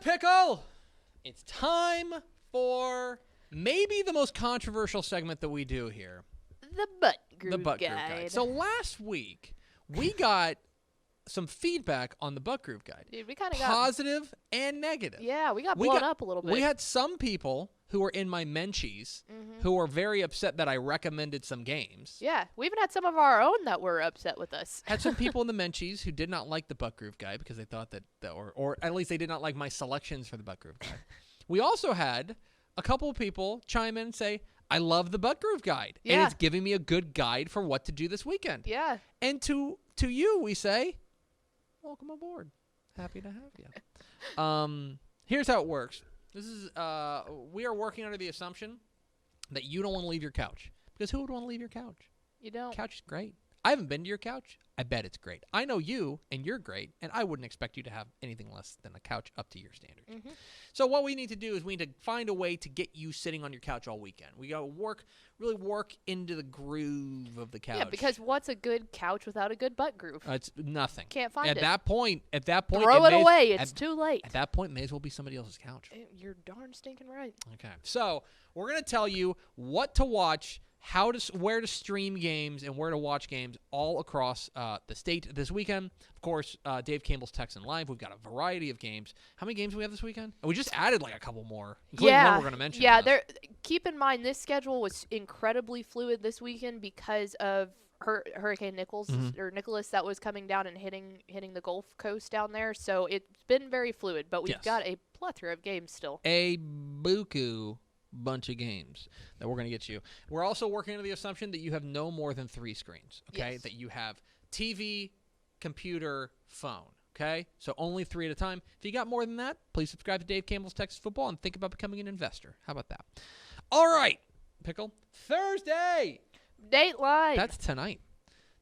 right, Pickle. It's time for maybe the most controversial segment that we do here. The butt groove guide. So last week, we got some feedback on the butt groove guide. Dude, we kind of got positive and negative. Yeah, we got blown up a little bit. We had some people who were in my menchies who were very upset that I recommended some games. Yeah, we even had some of our own that were upset with us. Had some people in the menchies who did not like the butt groove guide because they thought that or at least they did not like my selections for the butt groove guide. We also had a couple of people chime in and say, I love the butt groove guide. Yeah. And it's giving me a good guide for what to do this weekend. Yeah. And to you, we say, welcome aboard. Happy to have you. Here's how it works. This is we are working under the assumption that you don't want to leave your couch. Because who would want to leave your couch? You don't. Couch is great. I haven't been to your couch. I bet it's great. I know you, and you're great, and I wouldn't expect you to have anything less than a couch up to your standards. So what we need to do is we need to find a way to get you sitting on your couch all weekend. We got to really work into the groove of the couch. Yeah, because what's a good couch without a good butt groove? It's nothing. Can't find it. At that point, throw it away. It's too late. At that point, it may as well be somebody else's couch. You're darn stinking right. Okay. So we're going to tell you what to watch, where to stream games, and where to watch games all across the state this weekend. Of course, Dave Campbell's Texan Live. We've got a variety of games. How many games do we have this weekend? We just added like a couple more, including one we're going to mention. Yeah, keep in mind this schedule was incredibly fluid this weekend because of Hurricane Nicholas that was coming down and hitting the Gulf Coast down there. So it's been very fluid, but we've got a plethora of games still. A buku bunch of games that we're going to get you. We're also working under the assumption that you have no more than 3 screens, okay? Yes. That you have TV, computer, phone, okay? So only 3 at a time. If you got more than that, please subscribe to Dave Campbell's Texas Football and think about becoming an investor. How about that? All right, Pickle. Thursday. Dateline. That's tonight.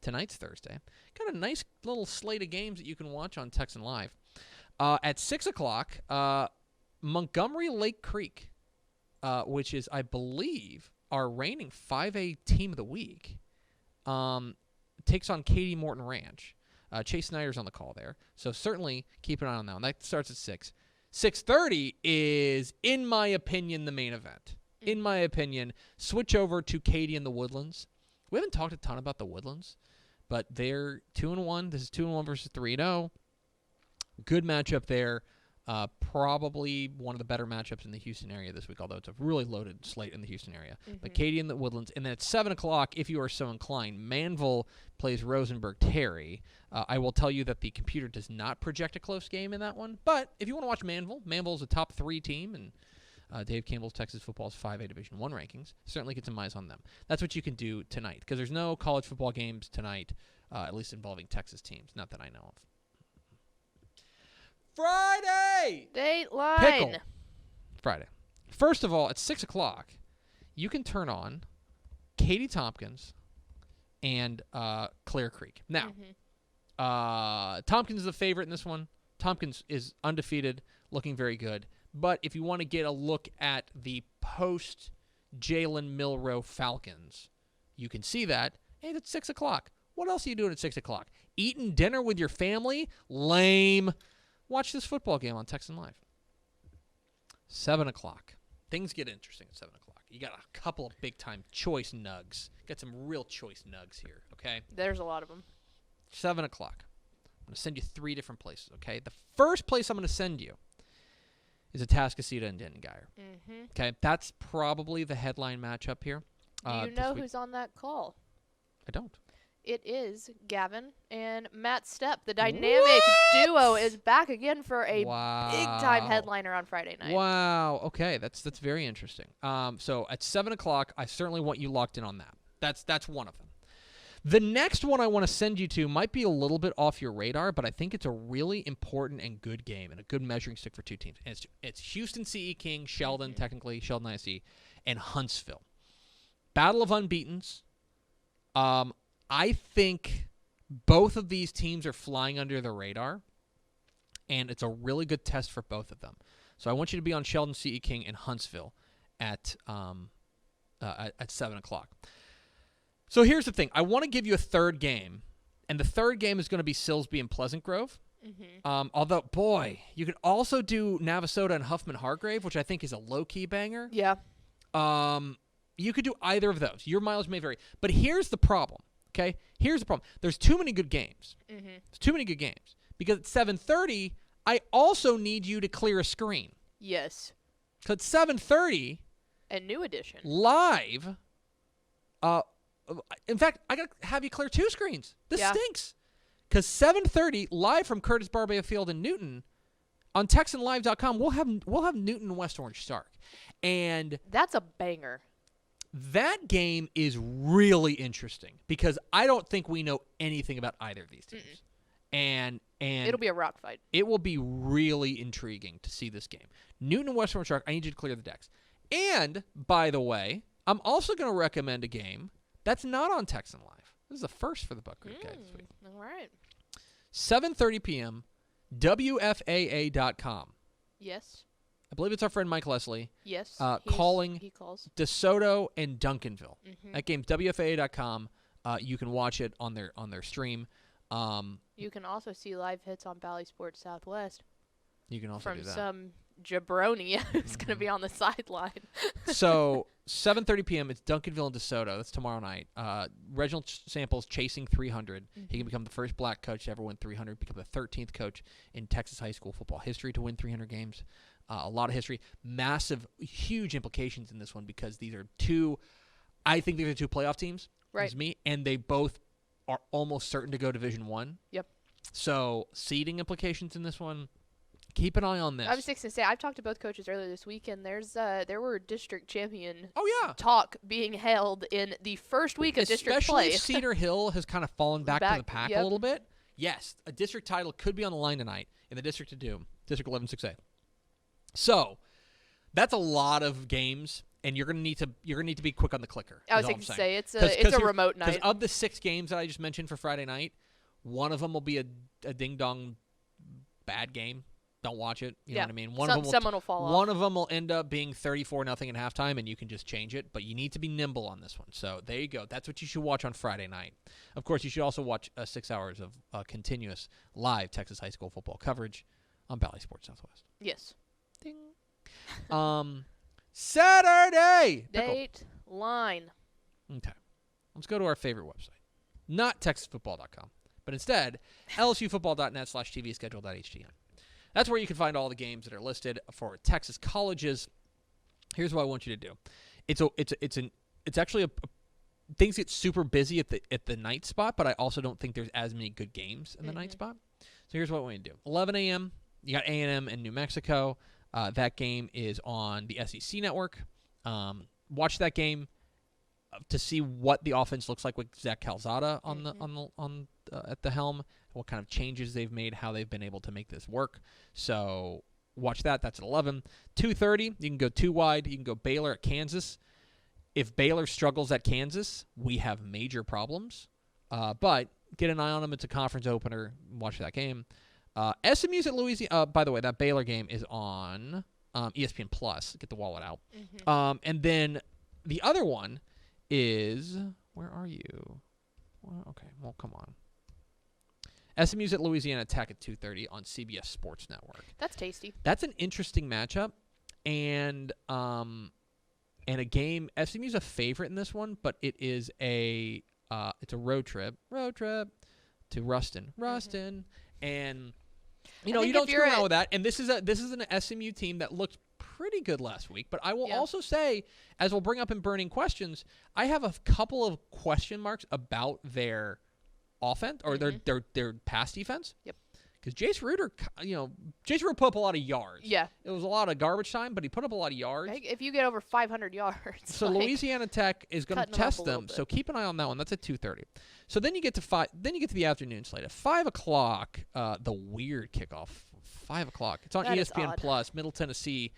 Tonight's Thursday. Got a nice little slate of games that you can watch on Texan Live. At 6 o'clock, Montgomery Lake Creek, which is, I believe, our reigning 5A team of the week, takes on Katie Morton Ranch. Chase Snyder's on the call there, so certainly keep an eye on that one. That starts at 6. 6:30 is, in my opinion, the main event. In my opinion, switch over to Katie and the Woodlands. We haven't talked a ton about the Woodlands, but they're 2-1. This is 2-1 versus 3-0. Good matchup there. Probably one of the better matchups in the Houston area this week, although it's a really loaded slate in the Houston area. But Katie and the Woodlands. And then at 7 o'clock, if you are so inclined, Manville plays Rosenberg-Terry. I will tell you that the computer does not project a close game in that one. But if you want to watch Manville's a top 3 team, and Dave Campbell's Texas Football's 5A Division I rankings, certainly get some eyes on them. That's what you can do tonight, because there's no college football games tonight, at least involving Texas teams, not that I know of. Friday! Dateline. Pickle. Friday. First of all, at 6 o'clock, you can turn on Katie Tompkins and Clear Creek. Now, Tompkins is the favorite in this one. Tompkins is undefeated, looking very good. But if you want to get a look at the post-Jalen Milroe Falcons, you can see that. And it's 6 o'clock. What else are you doing at 6 o'clock? Eating dinner with your family? Lame. Watch this football game on Texan Live. 7 o'clock. Things get interesting at 7 o'clock. You got a couple of big-time choice nugs. Got some real choice nugs here, okay? There's a lot of them. 7 o'clock. I'm going to send you 3 different places, okay? The first place I'm going to send you is Atascocita and Denton-Guyer. Okay, that's probably the headline matchup here. Do you know who's on that call? I don't. It is Gavin and Matt Stepp. The dynamic duo is back again for a big-time headliner on Friday night. Wow. Okay, that's very interesting. So at 7 o'clock, I certainly want you locked in on that. That's one of them. The next one I want to send you to might be a little bit off your radar, but I think it's a really important and good game and a good measuring stick for 2 teams. And it's Houston CE King, Sheldon, technically, Sheldon ISD, and Huntsville. Battle of unbeatens. I think both of these teams are flying under the radar, and it's a really good test for both of them. So I want you to be on Sheldon CE King and Huntsville at 7 o'clock. So here's the thing. I want to give you a third game, and the third game is going to be Silsbee and Pleasant Grove. Mm-hmm. Although, boy, you could also do Navasota and Huffman Hargrave, which I think is a low-key banger. Yeah. You could do either of those. Your mileage may vary. But here's the problem, okay? Here's the problem. There's too many good games. Mm-hmm. There's too many good games. Because at 7:30, I also need you to clear a screen. Yes. Because at 7:30... A new edition. Live... in fact, I got to have you clear 2 screens. This stinks. Because 7:30, live from Curtis Barbea Field in Newton, on TexanLive.com, we'll have Newton and West Orange Stark. And... That's a banger. That game is really interesting because I don't think we know anything about either of these teams. And it'll be a rock fight. It will be really intriguing to see this game. Newton and West Orange Shark, I need you to clear the decks. And, by the way, I'm also going to recommend a game that's not on Texan Live. This is the first for the Buck Creek guys this week. All right. 7:30 p.m., WFAA.com. Yes. I believe it's our friend Mike Leslie. Yes. Calling he calls. DeSoto and Duncanville. Mm-hmm. That game's WFAA.com. You can watch it on their stream. You can also see live hits on Valley Sports Southwest. You can also do that. From some jabroni who's going to be on the sideline. So 7:30 p.m. It's Duncanville and DeSoto. That's tomorrow night. Reginald Samples chasing 300. Mm-hmm. He can become the first black coach to ever win 300. Become the 13th coach in Texas high school football history to win 300 games. A lot of history. Massive, huge implications in this one because these are two. I think these are two playoff teams. Right. Is me, and they both are almost certain to go Division I. Yep. So seeding implications in this one. Keep an eye on this. I was just going to say, I've talked to both coaches earlier this week, and there were district champion talk being held in the first week of district play. Especially Cedar Hill has kind of fallen back to the pack a little bit. Yes, a district title could be on the line tonight in the District of Doom, District 11-6A. So that's a lot of games, and you're gonna need to be quick on the clicker. I was going to say it's a remote night. Because of the 6 games that I just mentioned for Friday night, one of them will be a ding dong bad game. Don't watch it. You know what I mean? Someone will fall off. One of them will end up being 34-0 at halftime, and you can just change it. But you need to be nimble on this one. So there you go. That's what you should watch on Friday night. Of course, you should also watch 6 hours of continuous live Texas high school football coverage on Valley Sports Southwest. Yes. Ding. Saturday. Date line. Okay. Let's go to our favorite website. Not TexasFootball.com, but instead LSUFootball.net/TV schedule.htm. That's where you can find all the games that are listed for Texas colleges. Here's what I want you to do. It's actually things get super busy at the night spot, but I also don't think there's as many good games in the night spot. So here's what I want you to do. 11 a.m. You got A&M and New Mexico. That game is on the SEC network. Watch that game to see what the offense looks like with Zach Calzada at the helm. What kind of changes they've made, how they've been able to make this work. So watch that. That's at 11. 2:30, you can go 2 wide. You can go Baylor at Kansas. If Baylor struggles at Kansas, we have major problems. But get an eye on them. It's a conference opener. Watch that game. SMU's at Louisiana. By the way, that Baylor game is on ESPN Plus. Get the wallet out. And then the other one is, where are you? Well, okay, well, come on. SMU's at Louisiana Tech at 2:30 on CBS Sports Network. That's tasty. That's an interesting matchup, and a game. SMU's a favorite in this one, but it is it's a road trip to Ruston, and you don't screw around with that. And this is an SMU team that looked pretty good last week. But I will also say, as we'll bring up in burning questions, I have a couple of question marks about their offense or their pass defense. Yep. Because Jace Ruder put up a lot of yards. Yeah. It was a lot of garbage time, but he put up a lot of yards. If you get over 500 yards. So Louisiana Tech is going to test them. So keep an eye on that one. That's at 2:30. So then you get to 5. Then you get to the afternoon slate at 5 o'clock. The weird kickoff. 5 o'clock. It's on ESPN Plus. Middle Tennessee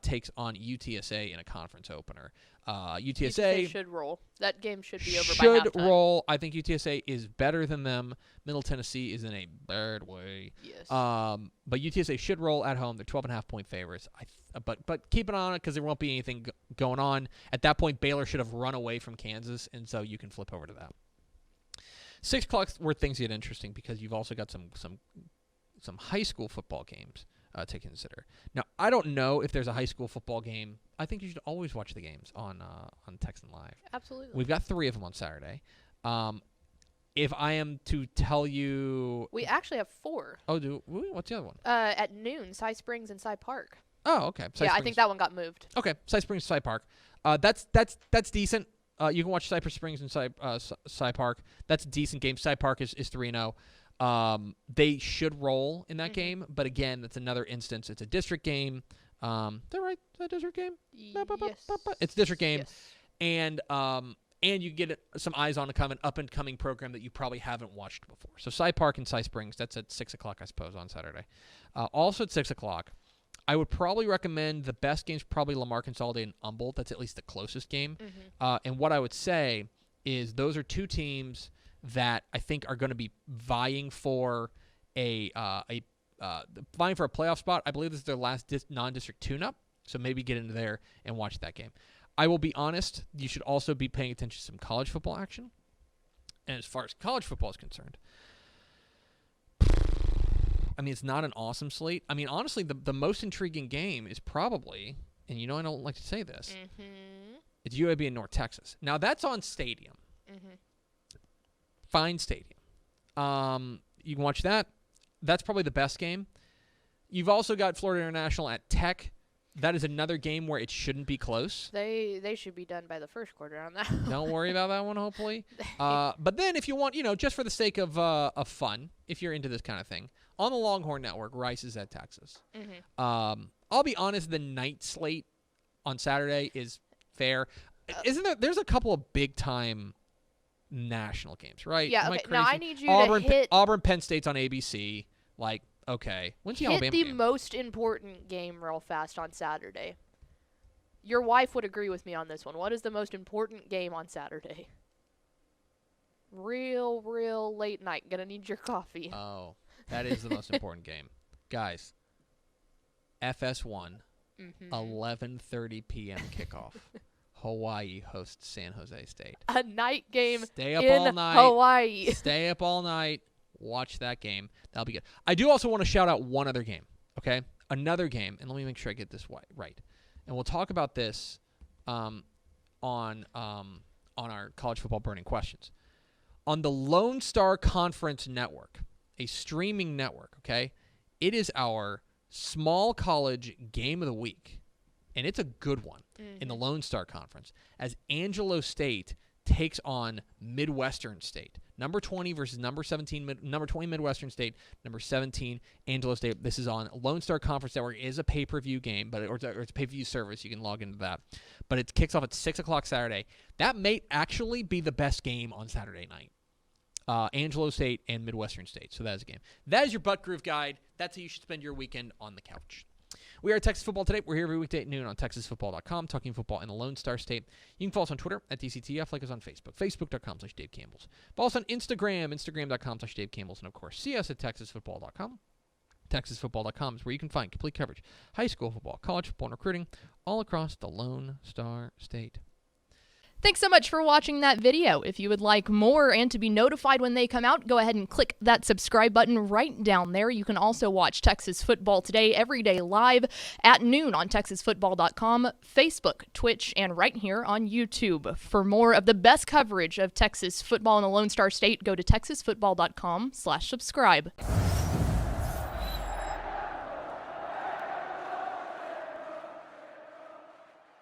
takes on UTSA in a conference opener. UTSA should roll. That game should be over by halftime. Should roll. I think UTSA is better than them. Middle Tennessee is in a bad way. Yes. But UTSA should roll at home. They're 12.5-point favorites. But keep an eye on it because there won't be anything going on. At that point, Baylor should have run away from Kansas, and so you can flip over to that. 6 o'clock where things get interesting because you've also got some some high school football games to consider. Now, I don't know if there's a high school football game. I think you should always watch the games on Texan Live. Absolutely. We've got 3 of them on Saturday. If I am to tell you... We actually have 4. Oh, do we? What's the other one? At noon, Cy Springs and Cy Park. Oh, okay. I think that one got moved. Okay, Cy Springs, Cy Park. That's decent. You can watch Cypress Springs and Cy Park. That's a decent game. Cy Park is 3-0. They should roll in that game, but again, that's another instance. It's a district game. Is that right? Is that a district game? Yes. It's a district game, Yes. and you get some eyes on an up-and-coming program that you probably haven't watched before. So Cy Park and Cy Springs, that's at 6 o'clock, I suppose, on Saturday. Also at 6 o'clock, I would probably recommend the best game's probably Lamar Consolidated and Humboldt. That's at least the closest game. And what I would say is those are 2 teams that I think are going to be vying for a playoff spot. I believe this is their last non-district tune-up, so maybe get into there and watch that game. I will be honest, you should also be paying attention to some college football action. And as far as college football is concerned, I mean, it's not an awesome slate. I mean, honestly, the most intriguing game is probably, and I don't like to say this, it's UAB in North Texas. Now, that's on Stadium. Fine Stadium. You can watch that. That's probably the best game. You've also got Florida International at Tech. That is another game where it shouldn't be close. They should be done by the first quarter on that. Don't worry about that one, hopefully. But then if you want, just for the sake of fun, if you're into this kind of thing, on the Longhorn Network, Rice is at Texas. I'll be honest, the night slate on Saturday is fair. Isn't there? There's a couple of big-time national games, right? Yeah, Am okay. I Now crazy? I need you to hit... Auburn, Penn State's on ABC. Like, okay. When's the Alabama Hit the game? most important game real fast on Saturday. Your wife would agree with me on this one. What is the most important game on Saturday? Real late night. Gonna need your coffee. Oh, that is the most important game. Guys, FS1, 11:30 p.m. kickoff. Hawaii hosts San Jose State. A night game Stay up in all night. Hawaii. Stay up all night. Watch that game. That'll be good. I do also want to shout out one other game, okay? Another game, and let me make sure I get this right. And we'll talk about this on our college football burning questions. On the Lone Star Conference Network, a streaming network, okay? It is our small college game of the week. And it's a good one in the Lone Star Conference as Angelo State takes on Midwestern State. Number 20 versus number 17, number 20 Midwestern State, number 17 Angelo State. This is on Lone Star Conference Network. It is a pay-per-view game, or it's a pay-per-view service. You can log into that. But it kicks off at 6 o'clock Saturday. That may actually be the best game on Saturday night. Angelo State and Midwestern State. So that is a game. That is your Butt Groove Guide. That's how you should spend your weekend on the couch. We are at Texas Football Today. We're here every weekday at noon on TexasFootball.com, talking football in the Lone Star State. You can follow us on Twitter at DCTF, like us on Facebook, Facebook.com/Dave Campbells. Follow us on Instagram, Instagram.com/Dave Campbells, and of course, see us at TexasFootball.com. TexasFootball.com is where you can find complete coverage, high school football, college football, and recruiting all across the Lone Star State. Thanks so much for watching that video. If you would like more and to be notified when they come out, go ahead and click that subscribe button right down there. You can also watch Texas Football Today every day live at noon on TexasFootball.com, Facebook, Twitch, and right here on YouTube. For more of the best coverage of Texas football in the Lone Star State, go to TexasFootball.com/subscribe.